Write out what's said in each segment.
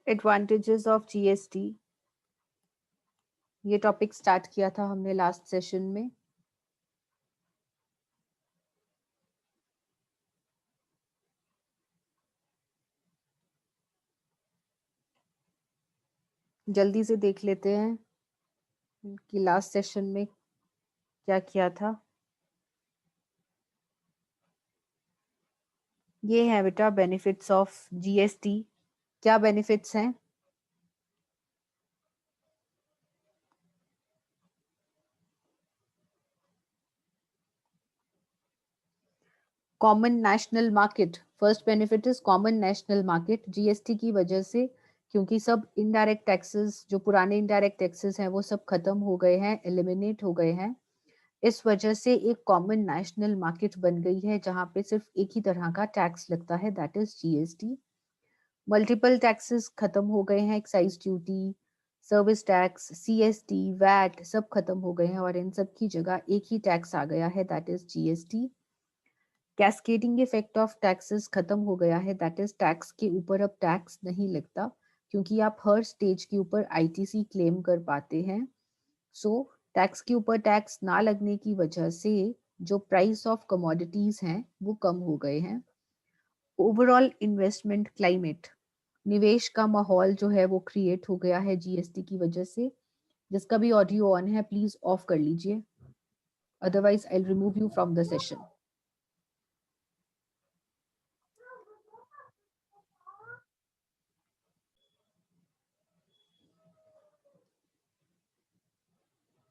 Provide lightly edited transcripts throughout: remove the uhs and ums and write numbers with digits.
Advantages of GST, ये topic start किया था हमने लास्ट सेशन में। जल्दी से देख लेते हैं कि लास्ट सेशन में क्या किया था। ये है बेटा बेनिफिट्स ऑफ जीएसटी। क्या बेनिफिट्स हैं? Common national market, first benefit is common national market. GST की वजह से, क्योंकि सब इनडायरेक्ट टैक्सेस, जो पुराने इनडायरेक्ट टैक्सेस हैं वो सब खत्म हो गए हैं, एलिमिनेट हो गए हैं। इस वजह से एक कॉमन नेशनल मार्केट बन गई है जहां पे सिर्फ एक ही तरह का टैक्स लगता है, that is GST. Multiple taxes खत्म हो गए हैं, excise duty, service tax, CST, VAT सब खत्म हो गए हैं और इन सब की जगह एक ही टैक्स आ गया है, that is GST. Cascading effect of taxes खत्म हो गया है, दैट इज टैक्स के ऊपर अब टैक्स नहीं लगता, क्योंकि आप हर स्टेज के ऊपर आईटीसी क्लेम कर पाते हैं। सो टैक्स के ऊपर टैक्स ना लगने की वजह से जो प्राइस ऑफ कमोडिटीज हैं वो कम हो गए हैं। ओवरऑल इन्वेस्टमेंट क्लाइमेट, निवेश का माहौल जो है वो क्रिएट हो गया है जीएसटी की वजह से। जिसका भी ऑडियो ऑन है प्लीज ऑफ कर लीजिए, otherwise I remove you from the session.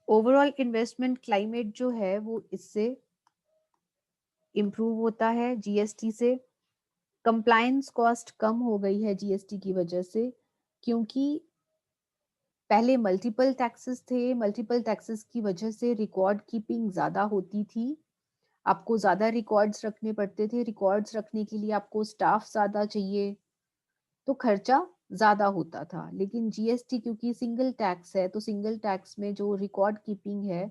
Overall investment climate जो है वो इससे इम्प्रूव होता है जीएसटी से। कंप्लायंस कॉस्ट कम हो गई है जीएसटी की वजह से, क्योंकि पहले मल्टीपल टैक्सेस थे, मल्टीपल टैक्सेस की वजह से रिकॉर्ड कीपिंग ज्यादा होती थी, आपको ज्यादा रिकॉर्ड्स रखने पड़ते थे, रिकॉर्ड्स रखने के लिए आपको स्टाफ ज्यादा चाहिए, तो खर्चा ज्यादा होता था। लेकिन जीएसटी क्योंकि सिंगल टैक्स है, तो सिंगल टैक्स में जो रिकॉर्ड कीपिंग है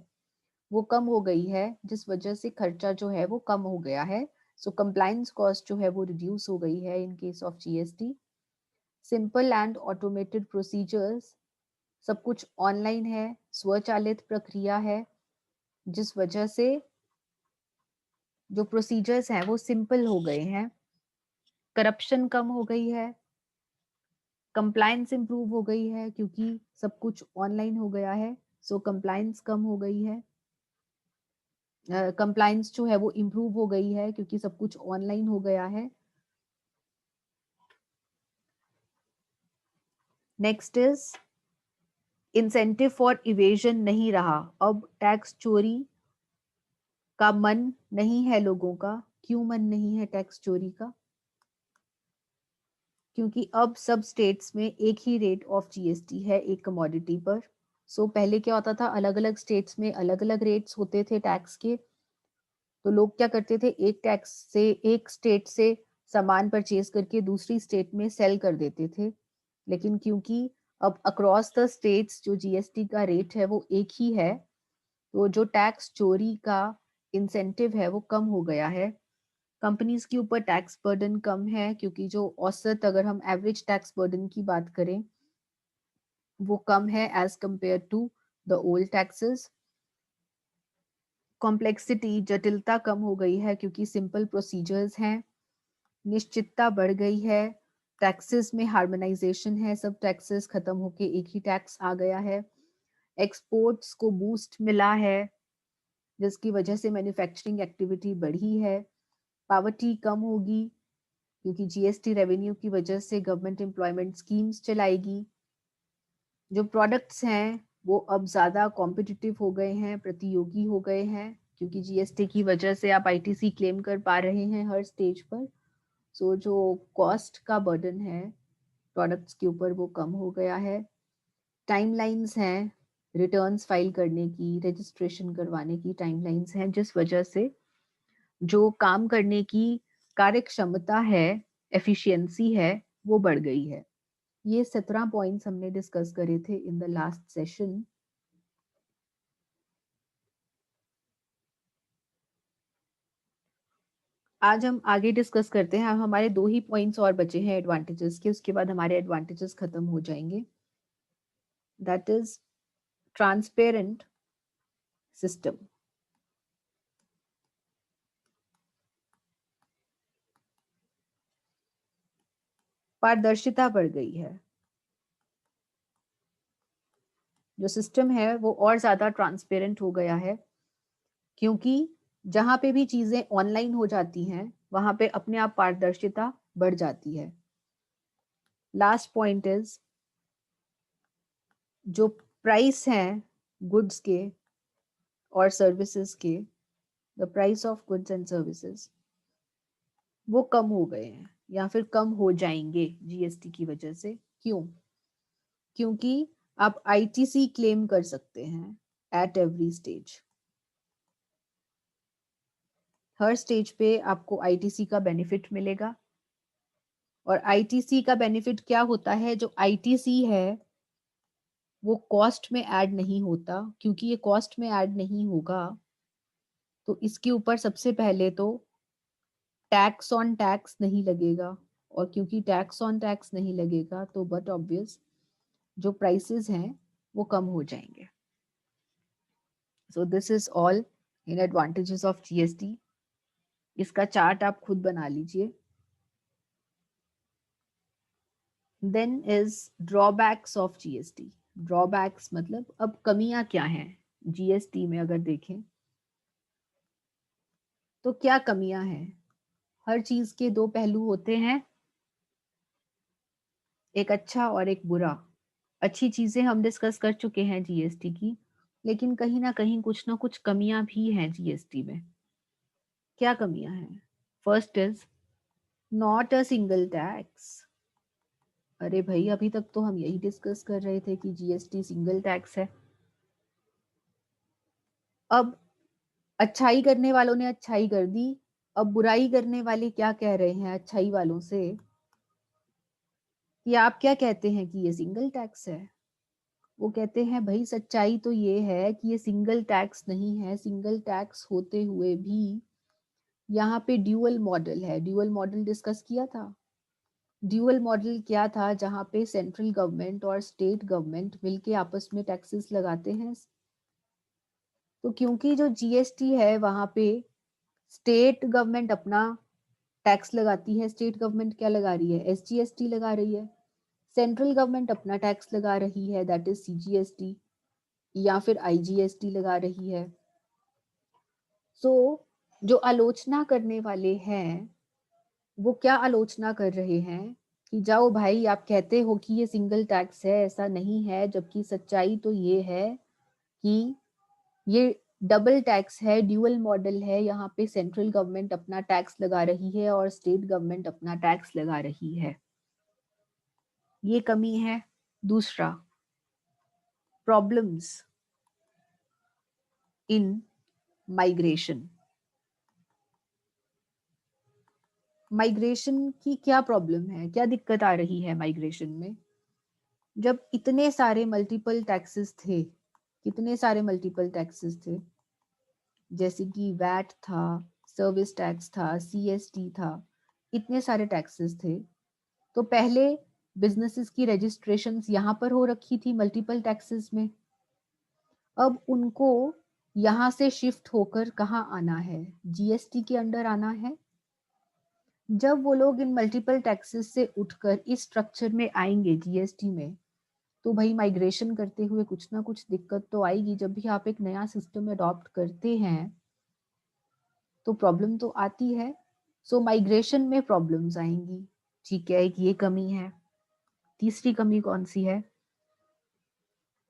वो कम हो गई है, जिस वजह से खर्चा जो है वो कम हो गया है। सो कंप्लायंस कॉस्ट जो है वो रिड्यूस हो गई है in case of GST. Simple and automated procedures, सब कुछ ऑनलाइन है, स्वचालित प्रक्रिया है, जिस वजह से जो प्रोसीजर्स हैं वो सिंपल हो गए हैं। करप्शन कम हो गई है, कंप्लायंस इंप्रूव हो गई है क्योंकि सब कुछ ऑनलाइन हो गया है, सो कंप्लायंस कम हो गई है। कंप्लायंस जो है वो इम्प्रूव हो गई है क्योंकि सब कुछ ऑनलाइन हो गया है। Next is incentive for evasion नहीं रहा। अब टैक्स चोरी का मन नहीं है लोगों का। क्यों मन नहीं है टैक्स चोरी का? क्योंकि अब सब स्टेट्स में एक ही रेट ऑफ जीएसटी है एक कमोडिटी पर। सो पहले क्या होता था, अलग अलग स्टेट्स में अलग अलग रेट्स होते थे टैक्स के, तो लोग क्या करते थे, एक टैक्स से, एक स्टेट से सामान परचेज करके दूसरी स्टेट में सेल कर देते थे। लेकिन क्योंकि अब अक्रॉस द स्टेट्स जो जीएसटी का रेट है वो एक ही है, तो जो टैक्स चोरी का इंसेंटिव है वो कम हो गया है। कंपनीज के ऊपर टैक्स बर्डन कम है, क्योंकि जो औसत, अगर हम एवरेज टैक्स बर्डन की बात करें, वो कम है as compare to the old taxes. Complexity, जटिलता कम हो गई है क्योंकि सिंपल प्रोसीजर्स हैं। निश्चितता बढ़ गई है, टैक्सेस में हार्मोनाइजेशन है, सब टैक्सेस खत्म होके एक ही टैक्स आ गया है। एक्सपोर्ट्स को बूस्ट मिला है, जिसकी वजह से मैन्युफैक्चरिंग एक्टिविटी बढ़ी है। पावर्टी कम होगी क्योंकि जीएसटी रेवेन्यू की वजह से गवर्नमेंट एम्प्लॉयमेंट स्कीम्स चलाएगी। जो प्रोडक्ट्स हैं वो अब ज्यादा कॉम्पिटिटिव हो गए हैं, प्रतियोगी हो गए हैं, क्योंकि जीएसटी की वजह से आप आईटीसी क्लेम कर पा रहे हैं हर स्टेज पर। सो जो कॉस्ट का बर्डन है प्रोडक्ट्स के ऊपर वो कम हो गया है। टाइमलाइंस हैं रिटर्न्स फाइल करने की, रजिस्ट्रेशन करवाने की टाइमलाइंस हैं, जिस वजह से जो काम करने की कार्य क्षमता है, एफिशिएंसी है, वो बढ़ गई है। ये 17 पॉइंट्स हमने डिस्कस करे थे इन द लास्ट सेशन। आज हम आगे डिस्कस करते हैं। अब हमारे 2 ही पॉइंट्स और बचे हैं एडवांटेजेस के, उसके बाद हमारे एडवांटेजेस खत्म हो जाएंगे। That is transparent system. पारदर्शिता बढ़ गई है। जो सिस्टम है वो और ज्यादा ट्रांसपेरेंट हो गया है, क्योंकि जहां पे भी चीजें ऑनलाइन हो जाती हैं वहां पे अपने आप पारदर्शिता बढ़ जाती है। लास्ट पॉइंट इज, जो प्राइस हैं गुड्स के और सर्विसेज के, the price of goods and services, वो कम हो गए हैं या फिर कम हो जाएंगे जीएसटी की वजह से। क्यों? क्योंकि आप आईटीसी क्लेम कर सकते हैं at every stage. Her stage पे आपको आईटीसी का बेनिफिट मिलेगा। और आईटीसी का बेनिफिट क्या होता है? जो आईटीसी है वो कॉस्ट में ऐड नहीं होता, क्योंकि ये कॉस्ट में ऐड नहीं होगा तो इसके ऊपर सबसे पहले तो टैक्स ऑन टैक्स नहीं लगेगा। और क्योंकि टैक्स ऑन टैक्स नहीं लगेगा तो बट ऑब्वियस जो प्राइसेस हैं वो कम हो जाएंगे। So this is all in advantages of GST. इसका चार्ट आप खुद बना लीजिए। Then is drawbacks of GST. Drawbacks मतलब अब कमियां क्या हैं जीएसटी में। अगर देखें तो क्या कमियां हैं? हर चीज के दो पहलू होते हैं, एक अच्छा और एक बुरा। अच्छी चीजें हम डिस्कस कर चुके हैं जीएसटी की, लेकिन कहीं ना कुछ कमियां भी हैं जीएसटी में। क्या कमियां हैं? First is not a single tax. अरे भाई, अभी तक तो हम यही डिस्कस कर रहे थे कि जीएसटी सिंगल टैक्स है। अब अच्छाई करने वालों ने अच्छाई कर दी, अब बुराई करने वाले क्या कह रहे हैं अच्छाई वालों से कि आप क्या कहते हैं कि ये सिंगल टैक्स है। वो कहते हैं भाई सच्चाई तो ये है कि ये सिंगल टैक्स नहीं है। सिंगल टैक्स होते हुए भी यहाँ पे ड्यूअल मॉडल है। ड्यूअल मॉडल डिस्कस किया था। ड्यूअल मॉडल क्या था? जहाँ पे सेंट्रल गवर्नमेंट और स्टेट गवर्नमेंट मिलके आपस में टैक्सेस लगाते हैं। तो क्योंकि जो जीएसटी है वहां पे स्टेट गवर्नमेंट अपना टैक्स लगाती है। स्टेट गवर्नमेंट क्या लगा रही है? एसजीएसटी लगा रही है। सेंट्रल गवर्नमेंट अपना टैक्स लगा रही है, दैट इज सीजीएसटी या फिर आईजीएसटी लगा रही है। सो जो आलोचना करने वाले हैं वो क्या आलोचना कर रहे हैं कि जाओ भाई, आप कहते हो कि ये सिंगल टैक्स है, ऐसा नहीं है, जबकि सच्चाई तो ये है कि ये डबल टैक्स है, ड्यूअल मॉडल है। यहाँ पे सेंट्रल गवर्नमेंट अपना टैक्स लगा रही है और स्टेट गवर्नमेंट अपना टैक्स लगा रही है। ये कमी है। दूसरा, प्रॉब्लम्स इन माइग्रेशन। माइग्रेशन की क्या प्रॉब्लम है? क्या दिक्कत आ रही है माइग्रेशन में? जब इतने सारे मल्टीपल टैक्सेस थे, कितने सारे मल्टीपल टैक्सेस थे, जैसे कि वैट था, सर्विस टैक्स था, सीएसटी था, इतने सारे टैक्सेस थे। तो पहले बिजनेसेस की रजिस्ट्रेशंस यहाँ पर हो रखी थी मल्टीपल टैक्सेस में। अब उनको यहाँ से शिफ्ट होकर कहाँ आना है? जीएसटी के अंडर आना है। जब वो लोग इन मल्टीपल टैक्सेस से उठकर इस स्ट्रक्चर में आएंगे जीएसटी में, तो भाई माइग्रेशन करते हुए कुछ ना कुछ दिक्कत तो आएगी। जब भी आप एक नया सिस्टम अडॉप्ट करते हैं तो प्रॉब्लम तो आती है। सो माइग्रेशन में प्रॉब्लम्स आएंगी। ठीक है, एक ये कमी है। तीसरी कमी कौन सी है?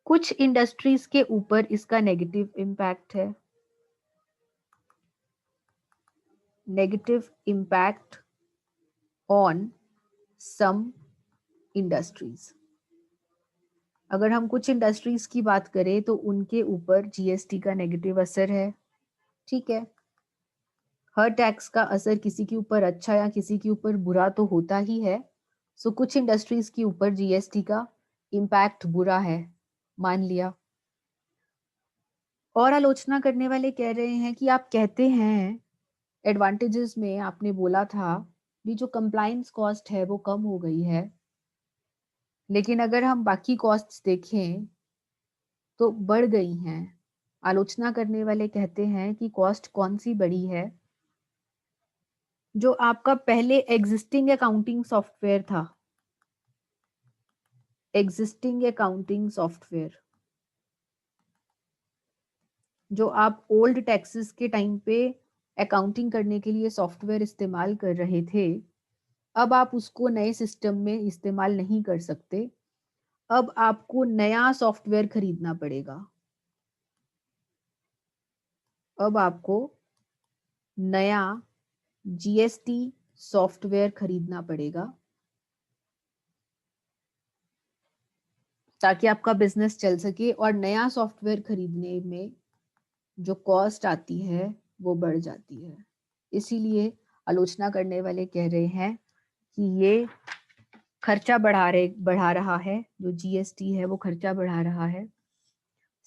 कुछ इंडस्ट्रीज के ऊपर इसका नेगेटिव इम्पैक्ट है। Negative impact on some industries. अगर हम कुछ इंडस्ट्रीज की बात करें तो उनके ऊपर जीएसटी का नेगेटिव असर है। ठीक है, हर टैक्स का असर किसी के ऊपर अच्छा या किसी के ऊपर बुरा तो होता ही है। सो कुछ इंडस्ट्रीज के ऊपर जीएसटी का इम्पैक्ट बुरा है, मान लिया। और आलोचना करने वाले कह रहे हैं कि आप कहते हैं एडवांटेजेस में आपने बोला था कि जो कंप्लायंस कॉस्ट है वो कम हो गई है, लेकिन अगर हम बाकी कॉस्ट्स देखें तो बढ़ गई हैं। आलोचना करने वाले कहते हैं कि कॉस्ट कौन सी बढ़ी है? जो आपका पहले एग्जिस्टिंग अकाउंटिंग सॉफ्टवेयर था, एग्जिस्टिंग अकाउंटिंग सॉफ्टवेयर, जो आप ओल्ड टैक्सेस के टाइम पे अकाउंटिंग करने के लिए सॉफ्टवेयर इस्तेमाल कर रहे थे, अब आप उसको नए सिस्टम में इस्तेमाल नहीं कर सकते। अब आपको नया सॉफ्टवेयर खरीदना पड़ेगा। अब आपको नया जीएसटी सॉफ्टवेयर खरीदना पड़ेगा ताकि आपका बिजनेस चल सके, और नया सॉफ्टवेयर खरीदने में जो कॉस्ट आती है वो बढ़ जाती है। इसीलिए आलोचना करने वाले कह रहे हैं कि ये खर्चा बढ़ा रहा है, जो जीएसटी है वो खर्चा बढ़ा रहा है।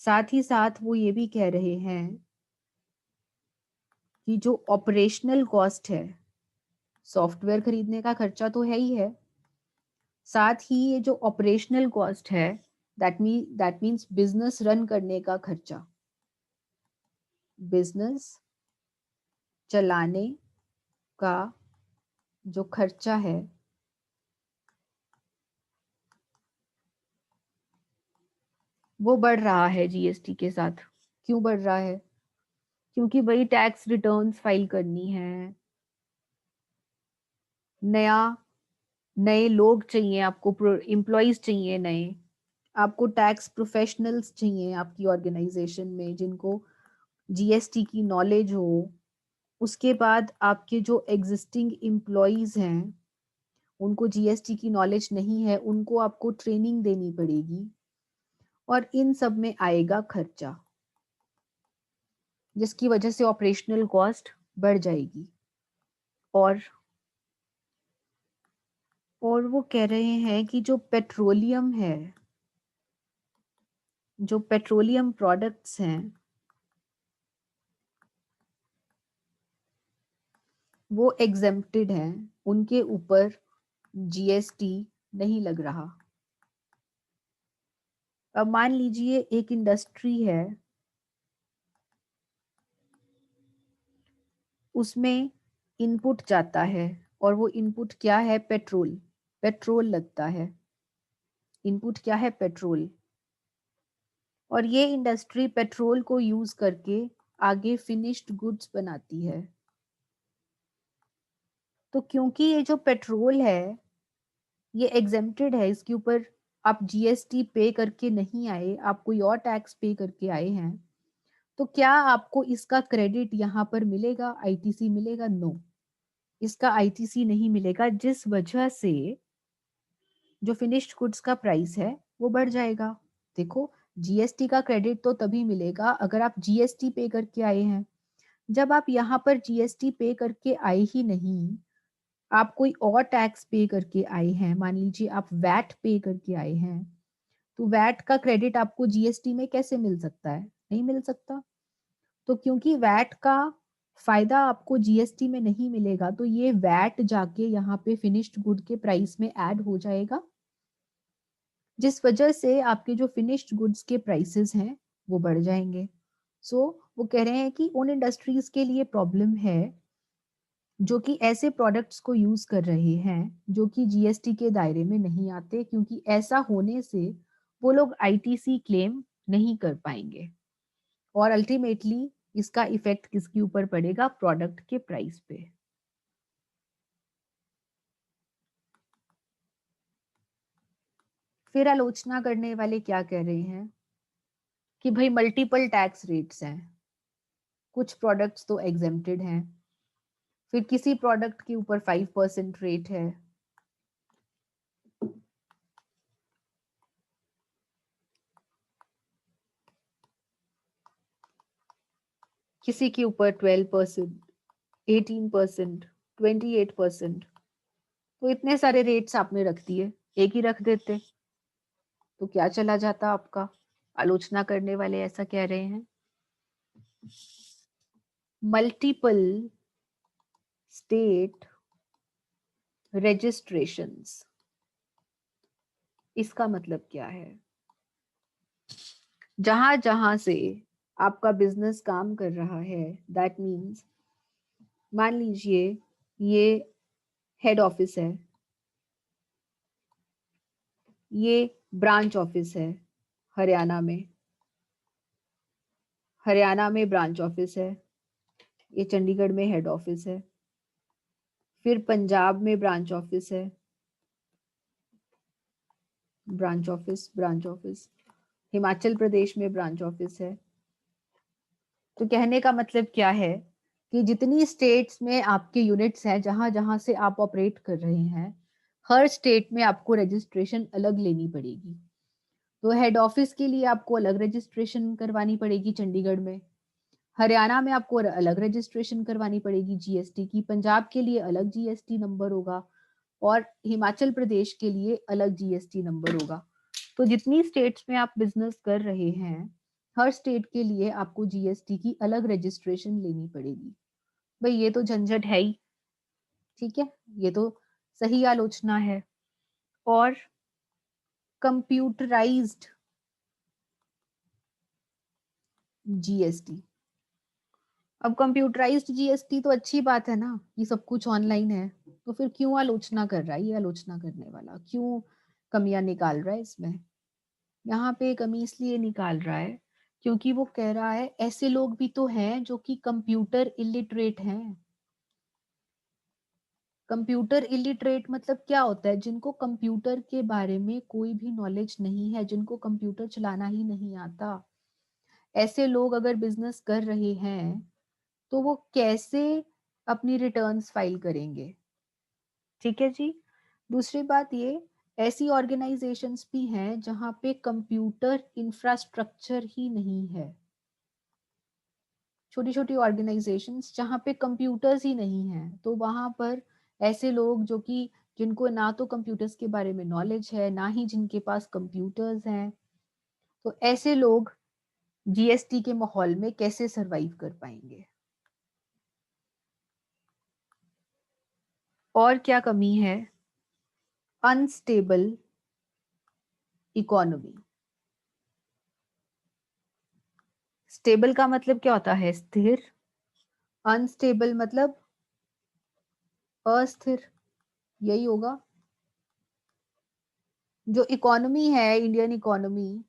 साथ ही साथ वो ये भी कह रहे हैं कि जो ऑपरेशनल कॉस्ट है, सॉफ्टवेयर खरीदने का खर्चा तो है ही है, साथ ही ये जो ऑपरेशनल कॉस्ट है, दैट मीन्स बिजनेस रन करने का खर्चा, बिजनेस चलाने का जो खर्चा है वो बढ़ रहा है जीएसटी के साथ। क्यों बढ़ रहा है? क्योंकि वही टैक्स रिटर्न्स फाइल करनी है, नया नए लोग चाहिए आपको, एम्प्लॉयज चाहिए नए, आपको टैक्स प्रोफेशनल्स चाहिए आपकी ऑर्गेनाइजेशन में जिनको जीएसटी की नॉलेज हो। उसके बाद आपके जो एग्जिस्टिंग एम्प्लॉयज हैं उनको जीएसटी की नॉलेज नहीं है, उनको आपको ट्रेनिंग देनी पड़ेगी, और इन सब में आएगा खर्चा, जिसकी वजह से ऑपरेशनल कॉस्ट बढ़ जाएगी। और वो कह रहे हैं कि जो पेट्रोलियम है, जो पेट्रोलियम प्रोडक्ट्स हैं वो एग्जेम्प्टेड हैं, उनके ऊपर जीएसटी नहीं लग रहा। अब मान लीजिए एक इंडस्ट्री है, उसमें इनपुट जाता है, और वो इनपुट क्या है? पेट्रोल। पेट्रोल लगता है, इनपुट क्या है? पेट्रोल। और ये इंडस्ट्री पेट्रोल को यूज करके आगे फिनिश्ड गुड्स बनाती है। तो क्योंकि ये जो पेट्रोल है ये एग्जेम्प्टेड है, इसके ऊपर आप जीएसटी पे करके नहीं आए, आप कोई और टैक्स पे करके आए हैं, तो क्या आपको इसका क्रेडिट यहाँ पर मिलेगा? आईटीसी मिलेगा? नो, इसका आईटीसी नहीं मिलेगा, जिस वजह से जो फिनिश्ड गुड्स का प्राइस है वो बढ़ जाएगा। देखो, जीएसटी का क्रेडिट तो तभी मिलेगा अगर आप जीएसटी पे करके आए हैं। जब आप यहाँ पर जीएसटी पे करके आए ही नहीं, आप कोई और टैक्स पे करके आए हैं, मान लीजिए आप वैट पे करके आए हैं, तो वैट का क्रेडिट आपको जीएसटी में कैसे मिल सकता है? नहीं मिल सकता। तो क्योंकि वैट का फायदा आपको जीएसटी में नहीं मिलेगा, तो ये वैट जाके यहाँ पे फिनिश्ड गुड के प्राइस में ऐड हो जाएगा, जिस वजह से आपके जो फिनिश्ड गुड्स के प्राइसेस हैं वो बढ़ जाएंगे। सो वो कह रहे हैं कि उन इंडस्ट्रीज के लिए प्रॉब्लम है जो कि ऐसे प्रोडक्ट्स को यूज कर रहे हैं जो कि जीएसटी के दायरे में नहीं आते, क्योंकि ऐसा होने से वो लोग आईटीसी क्लेम नहीं कर पाएंगे, और अल्टीमेटली इसका इफेक्ट किसके ऊपर पड़ेगा? प्रोडक्ट के प्राइस पे। फिर आलोचना करने वाले क्या कह रहे हैं कि भाई मल्टीपल टैक्स रेट्स हैं, कुछ प्रोडक्ट्स तो एग्जेम्प्टेड हैं, फिर किसी प्रोडक्ट के ऊपर 5% रेट है, किसी के ऊपर 12%, 18%, 28%। तो इतने सारे रेट्स आपने रख दिए, एक ही रख देते तो क्या चला जाता आपका? आलोचना करने वाले ऐसा कह रहे हैं। मल्टीपल स्टेट रजिस्ट्रेशंस, इसका मतलब क्या है? जहां जहां से आपका बिजनेस काम कर रहा है, दैट मीन्स मान लीजिए ये हेड ऑफिस है, ये ब्रांच ऑफिस है हरियाणा में, हरियाणा में ब्रांच ऑफिस है, ये चंडीगढ़ में हेड ऑफिस है, फिर पंजाब में ब्रांच ऑफिस है, branch office branch office, Himachal Pradesh में ब्रांच ऑफिस है। तो कहने का मतलब क्या है कि जितनी स्टेट्स में आपके यूनिट्स हैं, जहां जहां से आप ऑपरेट कर रहे हैं, हर स्टेट में आपको रजिस्ट्रेशन अलग लेनी पड़ेगी। तो हेड ऑफिस के लिए आपको अलग रजिस्ट्रेशन करवानी पड़ेगी चंडीगढ़ में, हरियाणा में आपको अलग रजिस्ट्रेशन करवानी पड़ेगी जीएसटी की, पंजाब के लिए अलग जीएसटी नंबर होगा और हिमाचल प्रदेश के लिए अलग जीएसटी नंबर होगा। तो जितनी स्टेट्स में आप बिजनेस कर रहे हैं, हर स्टेट के लिए आपको जीएसटी की अलग रजिस्ट्रेशन लेनी पड़ेगी। भाई ये तो झंझट है ही, ठीक है, ये तो सही आलोचना है। और कंप्यूटराइज्ड जीएसटी, अब कंप्यूटराइज्ड जीएसटी तो अच्छी बात है ना, ये सब कुछ ऑनलाइन है, तो फिर क्यों आलोचना कर रहा है ये आलोचना करने वाला, क्यों कमियां निकाल रहा है इसमें? यहाँ पे कमी इसलिए निकाल रहा है क्योंकि वो कह रहा है ऐसे लोग भी तो हैं जो कि कंप्यूटर इलिटरेट हैं। कंप्यूटर इलिटरेट मतलब क्या होता है? जिनको कंप्यूटर के बारे में कोई भी नॉलेज नहीं है, जिनको कंप्यूटर चलाना ही नहीं आता, ऐसे लोग अगर बिजनेस कर रहे हैं तो वो कैसे अपनी रिटर्न्स फाइल करेंगे? ठीक है जी। दूसरी बात ये, ऐसी ऑर्गेनाइजेशंस भी हैं जहां पे कंप्यूटर इंफ्रास्ट्रक्चर ही नहीं है, छोटी छोटी ऑर्गेनाइजेशंस जहाँ पे कंप्यूटर्स ही नहीं हैं, तो वहां पर ऐसे लोग जो कि जिनको ना तो कंप्यूटर्स के बारे में नॉलेज है, ना ही जिनके पास कंप्यूटर्स हैं, तो ऐसे लोग जीएसटी के माहौल में कैसे सरवाइव कर पाएंगे? और क्या कमी है? Unstable economy. स्टेबल का मतलब क्या होता है? स्थिर। अनस्टेबल मतलब अस्थिर, यही होगा। जो इकोनॉमी है, इंडियन इकोनॉमी,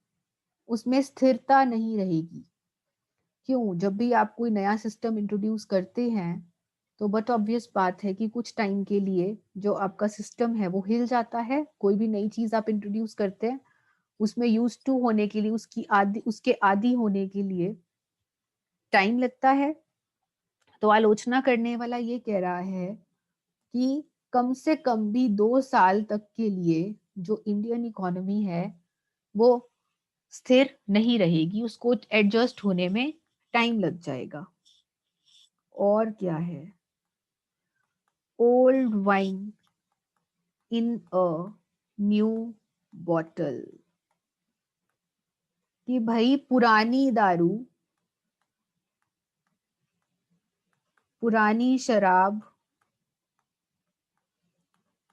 उसमें स्थिरता नहीं रहेगी। क्यों? जब भी आप कोई नया सिस्टम इंट्रोड्यूस करते हैं तो बट ऑब्वियस बात है कि कुछ टाइम के लिए जो आपका सिस्टम है वो हिल जाता है। कोई भी नई चीज आप इंट्रोड्यूस करते हैं, उसमें यूज टू होने के लिए, उसके आदी होने के लिए टाइम लगता है। तो आलोचना करने वाला ये कह रहा है कि कम से कम भी 2 साल तक के लिए जो इंडियन इकोनॉमी है वो स्थिर नहीं रहेगी, उसको एडजस्ट होने में टाइम लग जाएगा। और क्या है? Old wine in a new bottle, कि भाई पुरानी दारू, पुरानी शराब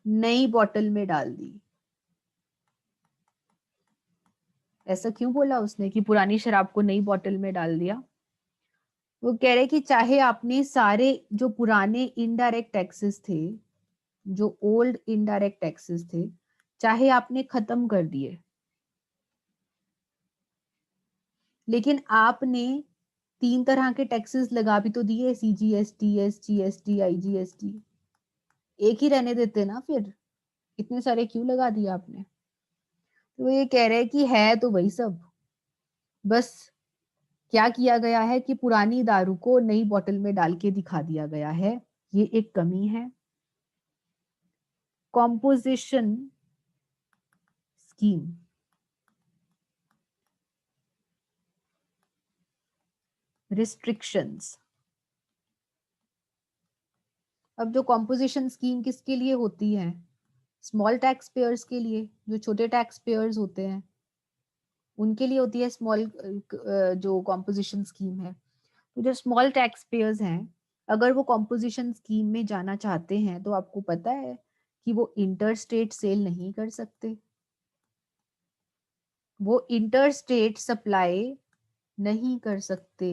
नई बॉटल में डाल दी। ऐसा क्यों बोला उसने कि पुरानी शराब को नई बॉटल में डाल दिया? वो कह रहे कि चाहे आपने सारे जो पुराने इनडायरेक्ट टैक्सेस थे, जो ओल्ड इनडायरेक्ट टैक्सेस थे, चाहे आपने खत्म कर दिए, लेकिन आपने 3 तरह के टैक्सेस लगा भी तो दिए, सीजीएसटी, एसजीएसटी, आईजीएसटी। एक ही रहने देते ना फिर, इतने सारे क्यों लगा दिए आपने? तो ये कह रहे हैं कि है तो वही सब, बस क्या किया गया है कि पुरानी दारू को नई बोतल में डाल के दिखा दिया गया है, ये एक कमी है। Composition scheme, restrictions. अब जो कॉम्पोजिशन स्कीम किसके लिए होती है? स्मॉल टैक्स पेयर्स के लिए, जो छोटे टैक्स पेयर्स होते हैं उनके लिए होती है स्मॉल जो कॉम्पोजिशन स्कीम है। तो जो स्मॉल टैक्स पेयर्स हैं, अगर वो कॉम्पोजिशन स्कीम में जाना चाहते हैं तो आपको पता है कि वो इंटर स्टेट सेल नहीं कर सकते, वो इंटर स्टेट सप्लाई नहीं कर सकते।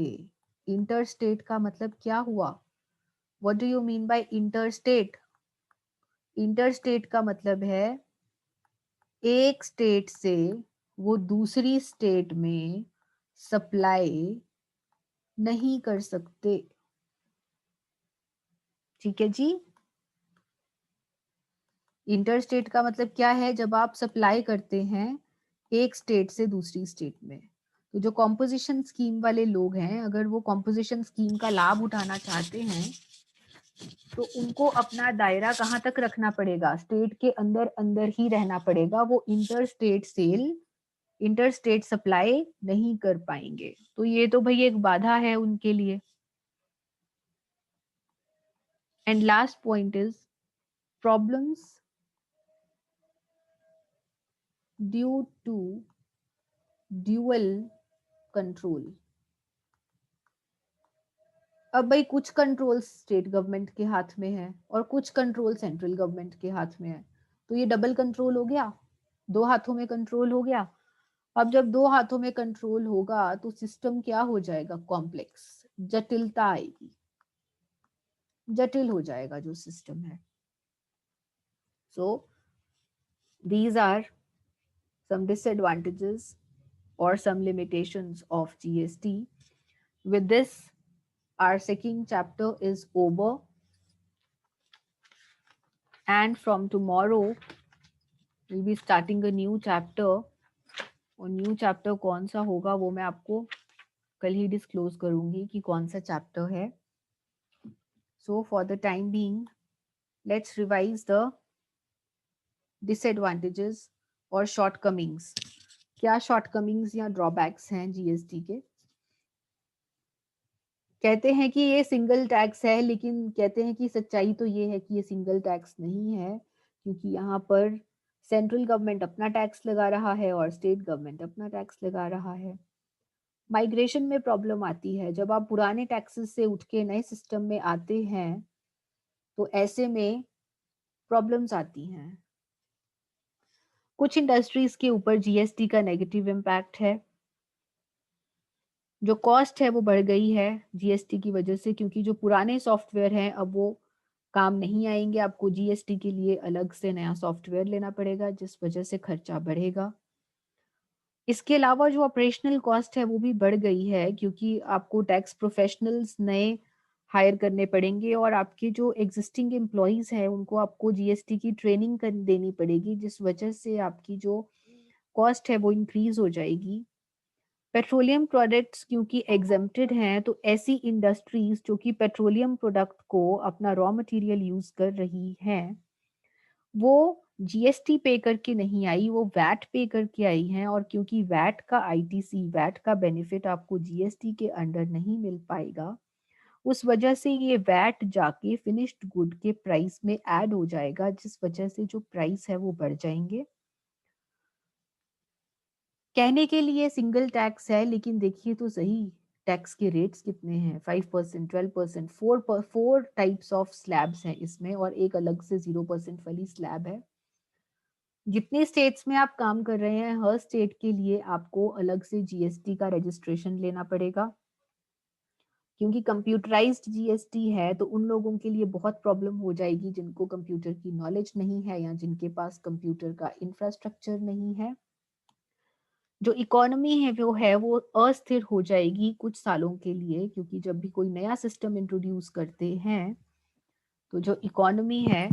इंटर स्टेट का मतलब क्या हुआ? What do you mean by inter state? Inter state का मतलब है एक स्टेट से वो दूसरी स्टेट में सप्लाई नहीं कर सकते। ठीक है जी। इंटर स्टेट का मतलब क्या है? जब आप सप्लाई करते हैं एक स्टेट से दूसरी स्टेट में, तो जो कॉम्पोजिशन स्कीम वाले लोग हैं, अगर वो कॉम्पोजिशन स्कीम का लाभ उठाना चाहते हैं तो उनको अपना दायरा कहाँ तक रखना पड़ेगा? स्टेट के अंदर अंदर ही रहना पड़ेगा। वो interstate sale, interstate supply नहीं कर पाएंगे। तो ये तो भाई एक बाधा है उनके लिए। And last point is problems due to dual control. अब भाई कुछ कंट्रोल स्टेट गवर्नमेंट के हाथ में है और कुछ कंट्रोल सेंट्रल गवर्नमेंट के हाथ में है, तो ये डबल कंट्रोल हो गया, दो हाथों में कंट्रोल हो गया। अब जब दो हाथों में कंट्रोल होगा तो सिस्टम क्या हो जाएगा? कॉम्प्लेक्स, जटिलता आएगी, जटिल हो जाएगा जो सिस्टम है। So these are some disadvantages or some limitations of GST. With this, our second chapter is over, and from tomorrow we'll be starting a new chapter. और न्यू चैप्टर कौन सा होगा वो मैं आपको कल ही डिस्क्लोज करूंगी कि कौन सा चैप्टर है। So for the time being let's revise the disadvantages और शॉर्टकमिंग्स। क्या शॉर्टकमिंग्स या ड्रॉबैक्स हैं जीएसटी के? कहते हैं कि ये सिंगल टैक्स है, लेकिन कहते हैं कि सच्चाई तो ये है कि ये सिंगल टैक्स नहीं है, क्योंकि यहाँ पर सेंट्रल गवर्नमेंट अपना टैक्स लगा रहा है और स्टेट गवर्नमेंट अपना टैक्स लगा रहा है। माइग्रेशन में प्रॉब्लम आती है जब आप पुराने टैक्सेस से उठ के नए सिस्टम में आते हैं, तो ऐसे में प्रॉब्लम्स आती हैं। कुछ इंडस्ट्रीज के ऊपर जीएसटी का नेगेटिव इम्पैक्ट है। जो कॉस्ट है वो बढ़ गई है जीएसटी की वजह से, क्योंकि जो पुराने सॉफ्टवेयर हैं अब वो काम नहीं आएंगे। आपको जीएसटी के लिए अलग से नया सॉफ्टवेयर लेना पड़ेगा, जिस वजह से खर्चा बढ़ेगा। इसके अलावा जो ऑपरेशनल कॉस्ट है वो भी बढ़ गई है, क्योंकि आपको टैक्स प्रोफेशनल्स नए हायर करने पड़ेंगे और आपके जो एग्जिस्टिंग एम्प्लॉयज हैं उनको आपको जीएसटी की ट्रेनिंग कर देनी पड़ेगी, जिस वजह से आपकी जो कॉस्ट है वो इंक्रीज हो जाएगी। पेट्रोलियम प्रोडक्ट्स क्योंकि एग्जेम्प्टेड हैं, तो ऐसी इंडस्ट्रीज जो कि पेट्रोलियम प्रोडक्ट को अपना रॉ मटेरियल यूज कर रही हैं, वो जीएसटी पे करके नहीं आई, वो वैट पे करके आई हैं। और क्योंकि वैट का आईटीसी, वैट का बेनिफिट आपको जीएसटी के अंडर नहीं मिल पाएगा, उस वजह से ये वैट जाके फिनिश्ड गुड के प्राइस में ऐड हो जाएगा, जिस वजह से जो प्राइस है वो बढ़ जाएंगे। कहने के लिए सिंगल टैक्स है, लेकिन देखिए तो सही टैक्स के रेट्स कितने हैं। 5%, 12%, 4 टाइप्स ऑफ स्लैब्स हैं इसमें, और एक अलग से 0% वाली स्लैब है। जितने स्टेट्स में आप काम कर रहे हैं, हर स्टेट के लिए आपको अलग से जीएसटी का रजिस्ट्रेशन लेना पड़ेगा। क्योंकि कंप्यूटराइज्ड जीएसटी है तो उन लोगों के लिए बहुत प्रॉब्लम हो जाएगी जिनको कंप्यूटर की नॉलेज नहीं है या जिनके पास कंप्यूटर का इंफ्रास्ट्रक्चर नहीं है। जो इकोनॉमी है वो अस्थिर हो जाएगी कुछ सालों के लिए, क्योंकि जब भी कोई नया सिस्टम इंट्रोड्यूस करते हैं तो जो इकोनॉमी है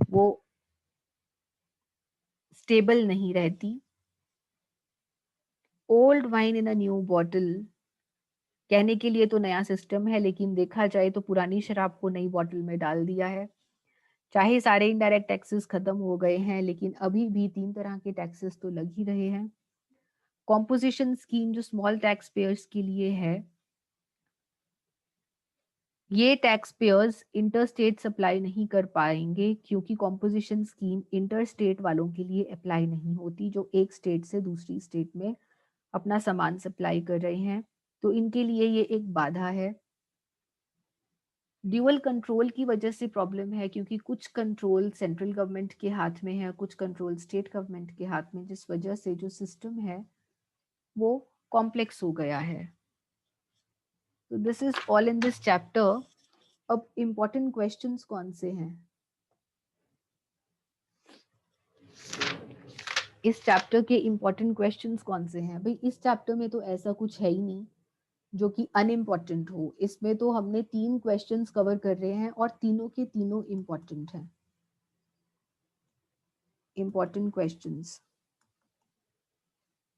वो स्टेबल नहीं रहती। Old wine in a new bottle, कहने के लिए तो नया सिस्टम है, लेकिन देखा जाए तो पुरानी शराब को नई बॉटल में डाल दिया है। चाहे सारे इनडायरेक्ट टैक्सेस खत्म हो गए हैं, लेकिन अभी भी 3 तरह के टैक्सेस तो लग ही रहे हैं। कॉम्पोजिशन स्कीम जो स्मॉल टैक्स पेयर्स के लिए है, ये tax payers inter state supply नहीं कर पाएंगे, क्योंकि कॉम्पोजिशन स्कीम इंटर स्टेट वालों के लिए अप्लाई नहीं होती, जो एक स्टेट से दूसरी स्टेट में अपना सामान सप्लाई कर रहे हैं। तो इनके लिए ये एक बाधा है। ड्यूअल कंट्रोल की वजह से प्रॉब्लम है, क्योंकि कुछ कंट्रोल सेंट्रल गवर्नमेंट के हाथ में है, कुछ कंट्रोल स्टेट गवर्नमेंट के हाथ में, जिस वजह से जो सिस्टम है वो कॉम्प्लेक्स हो गया है. तो this is all in this chapter. अब इम्पोर्टेंट क्वेश्चंस कौन से हैं इस चैप्टर के? इम्पोर्टेंट क्वेश्चंस कौन से हैं भाई? इस चैप्टर में तो ऐसा कुछ है ही नहीं जो कि अनइम्पोर्टेंट हो. इसमें तो हमने 3 क्वेश्चंस कवर कर रहे हैं और तीनों के तीनों इम्पोर्टेंट हैं. इम्पोर्टेंट क्वेश्चंस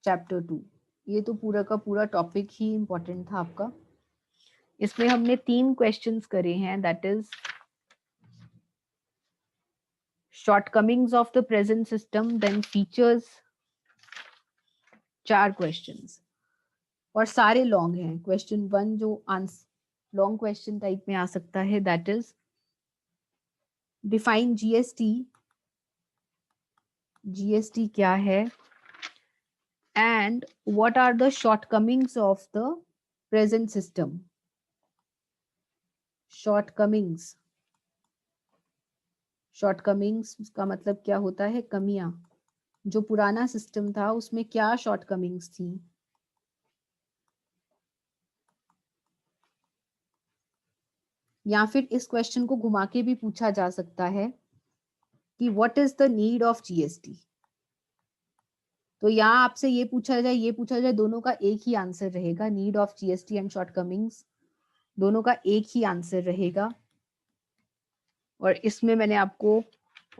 चैप्टर 2, ये तो पूरा का पूरा टॉपिक ही इम्पोर्टेंट था आपका. इसमें हमने 3 क्वेश्चंस करे हैं, that is shortcomings of the present system, then features, 4 questions और सारे लॉन्ग हैं. क्वेश्चन 1 जो आंसर लॉन्ग क्वेश्चन टाइप में आ सकता है, that is define GST. GST क्या है and what are the shortcomings of the present system. Shortcomings, shortcomings का मतलब क्या होता है? कमियां. जो पुराना सिस्टम था उसमें क्या शॉर्टकमिंग्स थी. या फिर इस क्वेश्चन को घुमा के भी पूछा जा सकता है कि what is the need of GST. तो यहाँ आपसे ये पूछा जाए, ये पूछा जाए, दोनों का एक ही आंसर रहेगा. Need of GST and shortcomings, दोनों का एक ही आंसर रहेगा. और इसमें मैंने आपको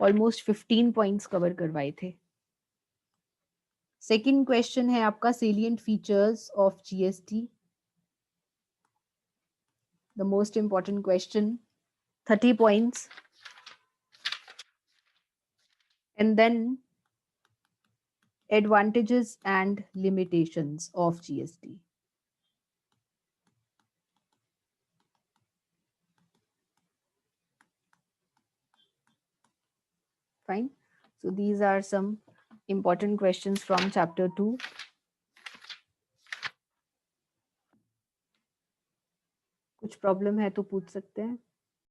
ऑलमोस्ट 15 पॉइंट्स कवर करवाए थे. सेकंड क्वेश्चन है आपका salient features of GST, the most important question, 30 points. And then advantages and limitations of GST. Fine. So these are some important questions from chapter 2. कुछ प्रॉब्लम है तो पूछ सकते हैं.